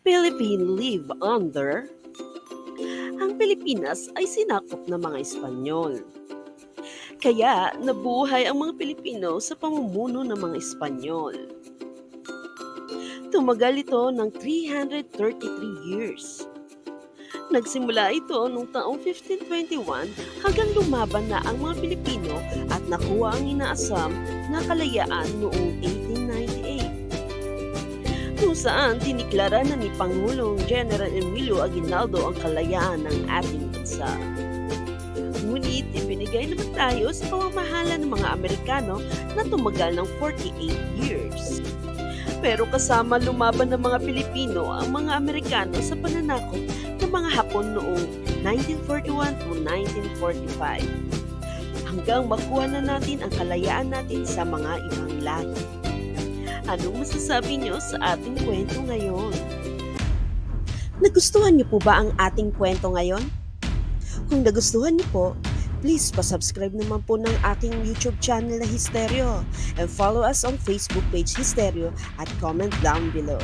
Philippine live under. Ang Pilipinas ay sinakop ng mga Espanyol. Kaya nabuhay ang mga Pilipino sa pamumuno ng mga Espanyol. Tumagal ito ng 333 years. Nagsimula ito noong taong 1521 hanggang lumaban na ang mga Pilipino at nakuha ang inaasam na kalayaan noong 1898. Kung saan tiniklara na ni Pangulong General Emilio Aguinaldo ang kalayaan ng ating bansa. Ngunit ibinigay naman tayo sa pamamahala ng mga Amerikano na tumagal ng 48 years. Pero kasama lumaban ng mga Pilipino ang mga Amerikano sa pananakop ng mga Hapon noong 1941 to 1945 hanggang makuha na natin ang kalayaan natin sa mga ibang lahi. Anong masasabi niyo sa ating kwento ngayon? Nagustuhan niyo po ba ang ating kwento ngayon? Kung nagustuhan niyo po, please pa-subscribe naman po ng aking YouTube channel na Histeryo and follow us on Facebook page Histeryo at comment down below.